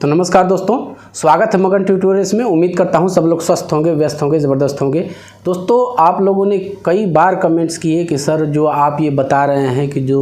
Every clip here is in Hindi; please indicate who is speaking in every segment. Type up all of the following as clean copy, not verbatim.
Speaker 1: तो नमस्कार दोस्तों, स्वागत है मगन ट्यूटोरियल्स में। उम्मीद करता हूं सब लोग स्वस्थ होंगे, व्यस्त होंगे, ज़बरदस्त होंगे। दोस्तों, आप लोगों ने कई बार कमेंट्स किए कि सर जो आप ये बता रहे हैं कि जो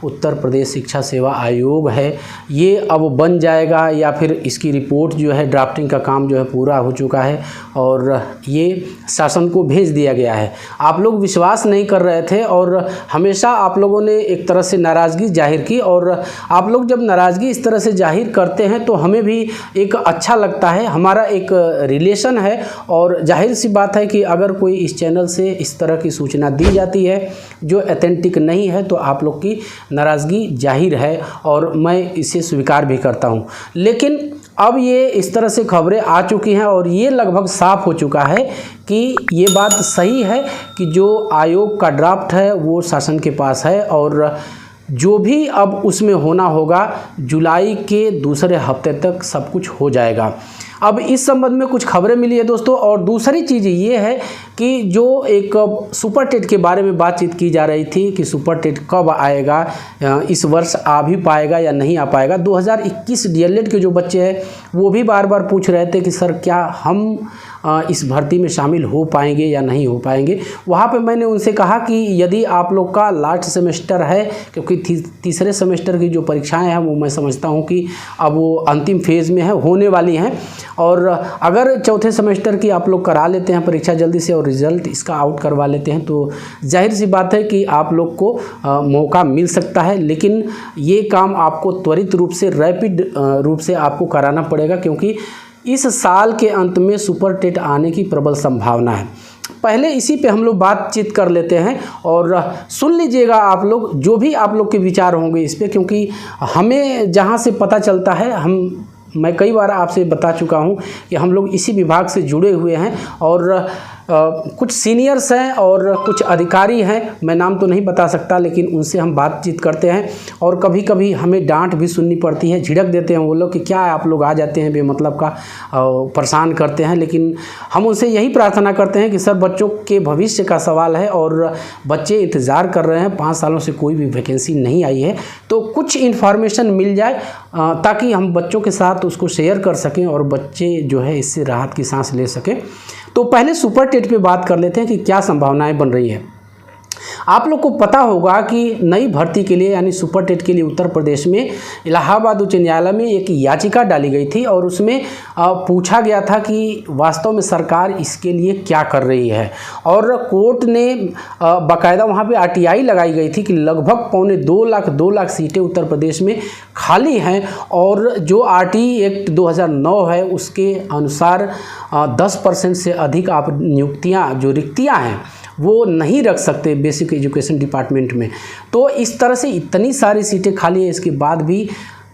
Speaker 1: उत्तर प्रदेश शिक्षा सेवा आयोग है ये अब बन जाएगा या फिर इसकी रिपोर्ट जो है ड्राफ्टिंग का काम जो है पूरा हो चुका है और ये शासन को भेज दिया गया है। आप लोग विश्वास नहीं कर रहे थे और हमेशा आप लोगों ने एक तरह से नाराज़गी जाहिर की, और आप लोग जब नाराज़गी इस तरह से जाहिर करते हैं तो हमें भी एक अच्छा लगता है। हमारा एक रिलेशन है और जाहिर सी बात है कि अगर कोई इस चैनल से इस तरह की सूचना दी जाती है जो ऑथेंटिक नहीं है तो आप लोग की नाराज़गी जाहिर है और मैं इसे स्वीकार भी करता हूं। लेकिन अब ये इस तरह से खबरें आ चुकी हैं और ये लगभग साफ हो चुका है कि ये बात सही है कि जो आयोग का ड्राफ्ट है वो शासन के पास है और जो भी अब उसमें होना होगा जुलाई के दूसरे हफ्ते तक सब कुछ हो जाएगा। अब इस संबंध में कुछ खबरें मिली है दोस्तों। और दूसरी चीज़ ये है कि जो एक सुपर टेट के बारे में बातचीत की जा रही थी कि सुपर टेट कब आएगा, इस वर्ष आ भी पाएगा या नहीं आ पाएगा। 2021 डीएलएड के जो बच्चे हैं वो भी बार बार पूछ रहे थे कि सर क्या हम इस भर्ती में शामिल हो पाएंगे या नहीं हो पाएंगे। वहाँ पे मैंने उनसे कहा कि यदि आप लोग का लास्ट सेमेस्टर है, क्योंकि तीसरे सेमेस्टर की जो परीक्षाएं हैं वो मैं समझता हूँ कि अब वो अंतिम फेज़ में है, होने वाली हैं, और अगर चौथे सेमेस्टर की आप लोग करा लेते हैं परीक्षा जल्दी से और रिज़ल्ट इसका आउट करवा लेते हैं तो जाहिर सी बात है कि आप लोग को मौका मिल सकता है। लेकिन ये काम आपको त्वरित रूप से, रैपिड रूप से आपको कराना पड़ेगा, क्योंकि इस साल के अंत में सुपर टेट आने की प्रबल संभावना है। पहले इसी पे हम लोग बातचीत कर लेते हैं और सुन लीजिएगा आप लोग जो भी आप लोग के विचार होंगे इस पे, क्योंकि हमें जहाँ से पता चलता है, मैं कई बार आपसे बता चुका हूँ कि हम लोग इसी विभाग से जुड़े हुए हैं और कुछ सीनियर्स हैं और कुछ अधिकारी हैं, मैं नाम तो नहीं बता सकता, लेकिन उनसे हम बातचीत करते हैं और कभी कभी हमें डांट भी सुननी पड़ती है, झिड़क देते हैं वो लोग कि क्या आप लोग आ जाते हैं बेमतलब का, परेशान करते हैं। लेकिन हम उनसे यही प्रार्थना करते हैं कि सर बच्चों के भविष्य का सवाल है और बच्चे इंतज़ार कर रहे हैं, 5 सालों से कोई भी वैकेंसी नहीं आई है, तो कुछ इन्फॉर्मेशन मिल जाए ताकि हम बच्चों के साथ उसको शेयर कर सकें और बच्चे जो है इससे राहत की सांस ले सकें। तो पहले सुपर टेट पे बात कर लेते हैं कि क्या संभावनाएं बन रही है। आप लोग को पता होगा कि नई भर्ती के लिए यानी सुपर टेट के लिए उत्तर प्रदेश में इलाहाबाद उच्च न्यायालय में एक याचिका डाली गई थी और उसमें पूछा गया था कि वास्तव में सरकार इसके लिए क्या कर रही है, और कोर्ट ने बाकायदा वहाँ पे आरटीआई लगाई गई थी कि लगभग 2 लाख सीटें उत्तर प्रदेश में खाली हैं और जो आरटीई एक्ट 2009 है उसके अनुसार 10% से अधिक आप नियुक्तियाँ, जो रिक्तियाँ हैं वो नहीं रख सकते बेसिक एजुकेशन डिपार्टमेंट में। तो इस तरह से इतनी सारी सीटें खाली हैं, इसके बाद भी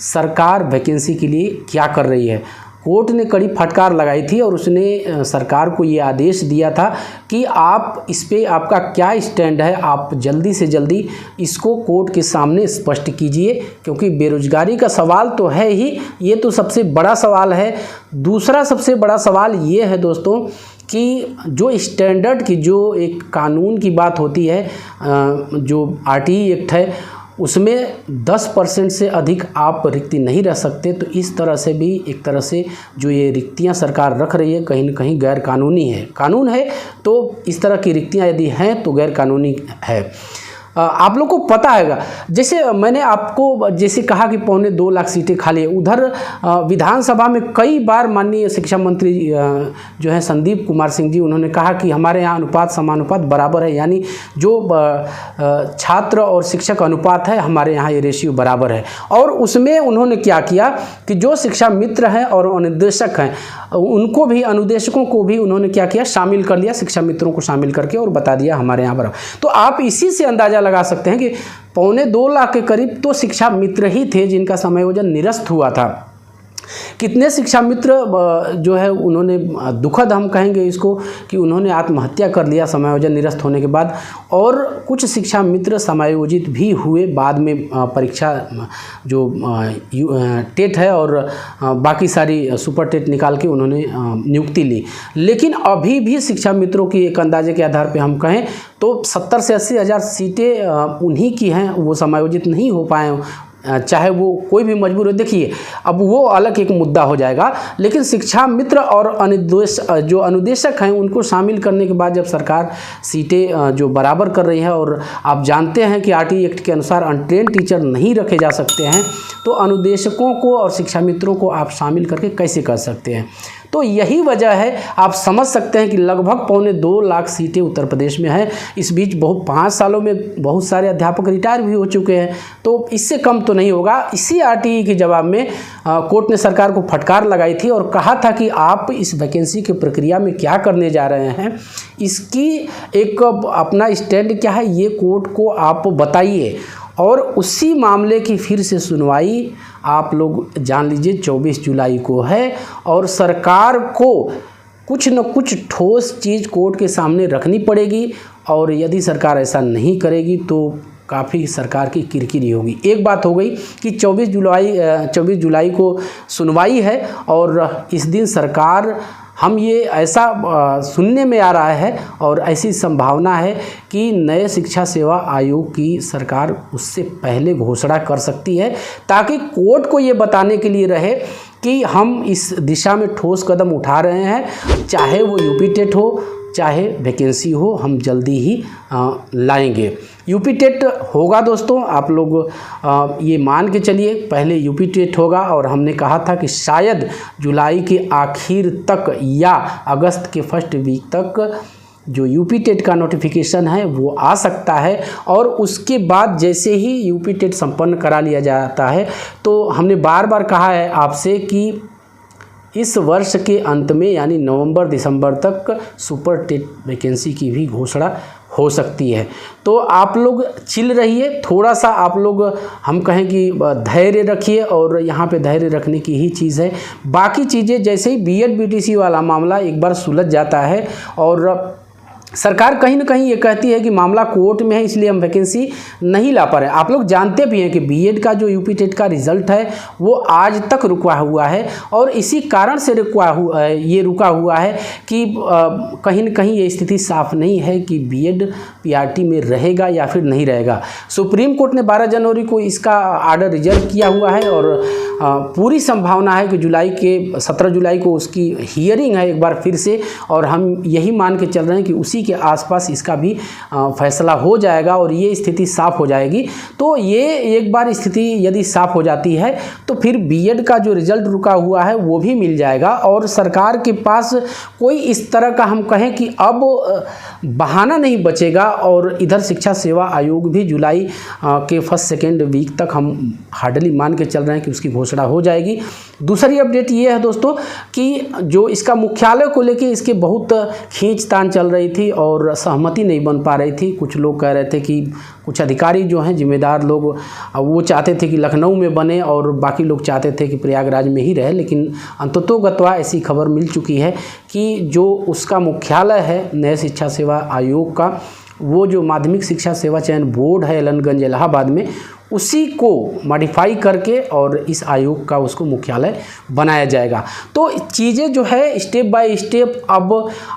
Speaker 1: सरकार वैकेंसी के लिए क्या कर रही है। कोर्ट ने कड़ी फटकार लगाई थी और उसने सरकार को ये आदेश दिया था कि आप इस पे आपका क्या स्टैंड है, आप जल्दी से जल्दी इसको कोर्ट के सामने स्पष्ट कीजिए, क्योंकि बेरोजगारी का सवाल तो है ही, ये तो सबसे बड़ा सवाल है। दूसरा सबसे बड़ा सवाल ये है दोस्तों कि जो स्टैंडर्ड की, जो एक कानून की बात होती है, जो आरटीई एक्ट है उसमें 10% से अधिक आप रिक्ति नहीं रह सकते। तो इस तरह से भी एक तरह से जो ये रिक्तियां सरकार रख रही है कहीं न कहीं गैर कानूनी है। कानून है तो इस तरह की रिक्तियां यदि हैं तो गैर कानूनी है। आप लोग को पता है, जैसे मैंने आपको जैसे कहा कि 2.25 लाख सीटें खाली है, उधर विधानसभा में कई बार माननीय शिक्षा मंत्री जो है संदीप कुमार सिंह जी, उन्होंने कहा कि हमारे यहाँ अनुपात समानुपात बराबर है, यानी जो छात्र और शिक्षक अनुपात है हमारे यहाँ ये रेशियो बराबर है। और उसमें उन्होंने क्या किया कि जो शिक्षा मित्र हैं और अनुदेशक हैं उनको भी, अनुदेशकों को भी उन्होंने क्या किया, शामिल कर लिया, शिक्षा मित्रों को शामिल करके, और बता दिया हमारे यहाँ बराबर। तो आप इसी से अंदाज़ा लगा सकते हैं कि 2.25 लाख के करीब तो शिक्षा मित्र ही थे जिनका समायोजन निरस्त हुआ था। कितने शिक्षा मित्र जो है उन्होंने, दुखद हम कहेंगे इसको, कि उन्होंने आत्महत्या कर लिया समायोजन निरस्त होने के बाद, और कुछ शिक्षा मित्र समायोजित भी हुए बाद में परीक्षा जो टेट है और बाकी सारी सुपर टेट निकाल के उन्होंने नियुक्ति ली। लेकिन अभी भी शिक्षा मित्रों की एक अंदाजे के आधार पे हम कहें तो 70 से 80 हज़ार सीटें उन्हीं की हैं, वो समायोजित नहीं हो पाए चाहे वो कोई भी मजबूर हो। देखिए अब वो अलग एक मुद्दा हो जाएगा, लेकिन शिक्षा मित्र और जो अनुदेशक हैं उनको शामिल करने के बाद जब सरकार सीटें जो बराबर कर रही है, और आप जानते हैं कि आरटी एक्ट के अनुसार अनट्रेंड टीचर नहीं रखे जा सकते हैं, तो अनुदेशकों को और शिक्षा मित्रों को आप शामिल करके कैसे कर सकते हैं। तो यही वजह है, आप समझ सकते हैं कि लगभग 2.25 लाख सीटें उत्तर प्रदेश में हैं। इस बीच 5 सालों में बहुत सारे अध्यापक रिटायर भी हो चुके हैं, तो इससे कम तो नहीं होगा। इसी आरटीई के जवाब में कोर्ट ने सरकार को फटकार लगाई थी और कहा था कि आप इस वैकेंसी की प्रक्रिया में क्या करने जा रहे हैं, इसकी एक अपना स्टैंड क्या है ये कोर्ट को आप बताइए। और उसी मामले की फिर से सुनवाई आप लोग जान लीजिए 24 जुलाई को है, और सरकार को कुछ न कुछ ठोस चीज़ कोर्ट के सामने रखनी पड़ेगी, और यदि सरकार ऐसा नहीं करेगी तो काफ़ी सरकार की किरकिरी होगी। एक बात हो गई कि 24 जुलाई को सुनवाई है, और इस दिन सरकार, हम ये ऐसा सुनने में आ रहा है और ऐसी संभावना है कि नए शिक्षा सेवा आयोग की सरकार उससे पहले घोषणा कर सकती है, ताकि कोर्ट को ये बताने के लिए रहे कि हम इस दिशा में ठोस कदम उठा रहे हैं, चाहे वो यूपी टेट हो चाहे वैकेंसी हो, हम जल्दी ही लाएंगे। यूपी टेट होगा दोस्तों, आप लोग ये मान के चलिए, पहले यूपी टेट होगा, और हमने कहा था कि शायद जुलाई के आखिर तक या अगस्त के फर्स्ट वीक तक जो यूपी टेट का नोटिफिकेशन है वो आ सकता है। और उसके बाद जैसे ही यूपी टेट संपन्न करा लिया जाता है, तो हमने बार बार कहा है आपसे कि इस वर्ष के अंत में यानी नवंबर दिसंबर तक सुपर टेट वैकेंसी की भी घोषणा हो सकती है। तो आप लोग चिल रहिए, थोड़ा सा आप लोग, हम कहें कि धैर्य रखिए, और यहाँ पे धैर्य रखने की ही चीज़ है। बाकी चीज़ें जैसे ही बीएड बीटीसी वाला मामला एक बार सुलझ जाता है, और सरकार कहीं ना कहीं ये कहती है कि मामला कोर्ट में है इसलिए हम वैकेंसी नहीं ला पा रहे। आप लोग जानते भी हैं कि बीएड का जो यूपी टेट का रिज़ल्ट है वो आज तक रुका हुआ है, और इसी कारण से रुका हुआ है कि कहीं ना कहीं ये स्थिति साफ नहीं है कि बीएड पीआरटी में रहेगा या फिर नहीं रहेगा। सुप्रीम कोर्ट ने 12 जनवरी को इसका आर्डर रिजर्व किया हुआ है, और पूरी संभावना है कि 17 जुलाई को उसकी हियरिंग है एक बार फिर से, और हम यही मान के चल रहे हैं कि उसी के आसपास इसका भी फैसला हो जाएगा और ये स्थिति साफ हो जाएगी। तो ये एक बार स्थिति यदि साफ हो जाती है तो फिर बीएड का जो रिजल्ट रुका हुआ है वो भी मिल जाएगा, और सरकार के पास कोई इस तरह का, हम कहें कि अब बहाना नहीं बचेगा। और इधर शिक्षा सेवा आयोग भी जुलाई के फर्स्ट सेकेंड वीक तक हम हार्डली मान के चल रहे हैं कि उसकी घोषणा हो जाएगी। दूसरी अपडेट ये है दोस्तों कि जो इसका मुख्यालय को लेके इसके बहुत खींचतान चल रही थी और सहमति नहीं बन पा रही थी। कुछ लोग कह रहे थे कि कुछ अधिकारी जो हैं, जिम्मेदार लोग, वो चाहते थे कि लखनऊ में बने और बाकी लोग चाहते थे कि प्रयागराज में ही रहे, लेकिन अंततोगत्वा ऐसी खबर मिल चुकी है कि जो उसका मुख्यालय है नए शिक्षा सेवा आयोग का, वो जो माध्यमिक शिक्षा सेवा चयन बोर्ड है एलनगंज इलाहाबाद में, उसी को मॉडिफाई करके और इस आयोग का उसको मुख्यालय बनाया जाएगा। तो चीज़ें जो है स्टेप बाय स्टेप अब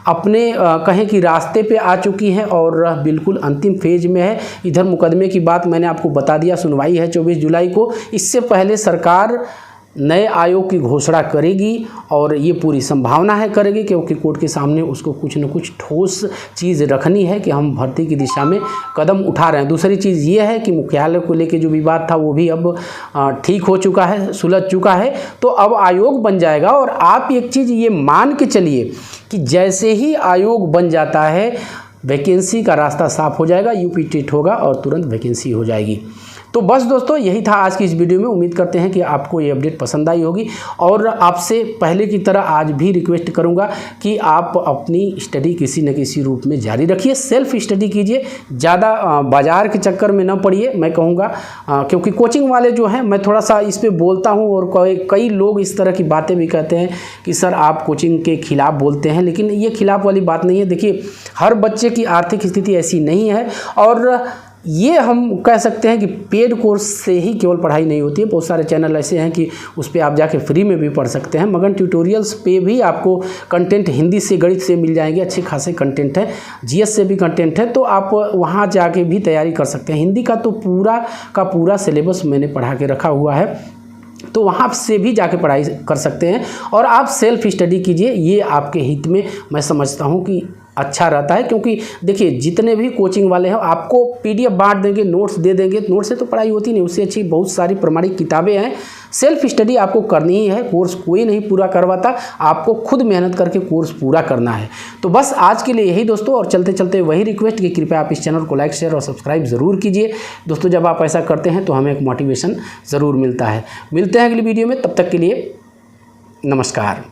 Speaker 1: अपने कहें कि रास्ते पे आ चुकी हैं और बिल्कुल अंतिम फेज में है। इधर मुकदमे की बात मैंने आपको बता दिया, सुनवाई है 24 जुलाई को। इससे पहले सरकार नए आयोग की घोषणा करेगी और ये पूरी संभावना है करेगी, क्योंकि कोर्ट के सामने उसको कुछ न कुछ ठोस चीज़ रखनी है कि हम भर्ती की दिशा में कदम उठा रहे हैं। दूसरी चीज़ ये है कि मुख्यालय को लेके जो विवाद था वो भी अब ठीक हो चुका है, सुलझ चुका है, तो अब आयोग बन जाएगा। और आप एक चीज़ ये मान के चलिए कि जैसे ही आयोग बन जाता है वैकेंसी का रास्ता साफ हो जाएगा, यूपी टेट होगा और तुरंत वैकेंसी हो जाएगी। तो बस दोस्तों यही था आज की इस वीडियो में। उम्मीद करते हैं कि आपको ये अपडेट पसंद आई होगी, और आपसे पहले की तरह आज भी रिक्वेस्ट करूंगा कि आप अपनी स्टडी किसी न किसी रूप में जारी रखिए, सेल्फ स्टडी कीजिए, ज़्यादा बाज़ार के चक्कर में न पड़िए मैं कहूँगा, क्योंकि कोचिंग वाले जो हैं, मैं थोड़ा सा इस पर बोलता हूँ और कई लोग इस तरह की बातें भी कहते हैं कि सर आप कोचिंग के खिलाफ़ बोलते हैं, लेकिन ये खिलाफ़ वाली बात नहीं है। देखिए हर बच्चे की आर्थिक स्थिति ऐसी नहीं है, और ये हम कह सकते हैं कि पेड कोर्स से ही केवल पढ़ाई नहीं होती है। बहुत सारे चैनल ऐसे हैं कि उस पर आप जाके फ्री में भी पढ़ सकते हैं। मगन ट्यूटोरियल्स पे भी आपको कंटेंट हिंदी से, गणित से मिल जाएंगे, अच्छे खासे कंटेंट है, जीएस से भी कंटेंट है, तो आप वहाँ जाके भी तैयारी कर सकते हैं। हिंदी का तो पूरा का पूरा सिलेबस मैंने पढ़ा के रखा हुआ है, तो वहाँ से भी जाके पढ़ाई कर सकते हैं और आप सेल्फ स्टडी कीजिए। ये आपके हित में मैं समझता हूँ कि अच्छा रहता है, क्योंकि देखिए जितने भी कोचिंग वाले हैं आपको पीडीएफ बांट देंगे, नोट्स दे देंगे, नोट्स से तो पढ़ाई होती नहीं, उससे अच्छी बहुत सारी प्रमाणिक किताबें हैं। सेल्फ स्टडी आपको करनी ही है, कोर्स कोई नहीं पूरा करवाता, आपको खुद मेहनत करके कोर्स पूरा करना है। तो बस आज के लिए यही दोस्तों, और चलते चलते वही रिक्वेस्ट कि कृपया आप इस चैनल को लाइक, शेयर और सब्सक्राइब ज़रूर कीजिए दोस्तों। जब आप ऐसा करते हैं तो हमें एक मोटिवेशन ज़रूर मिलता है। मिलते हैं अगली वीडियो में, तब तक के लिए नमस्कार।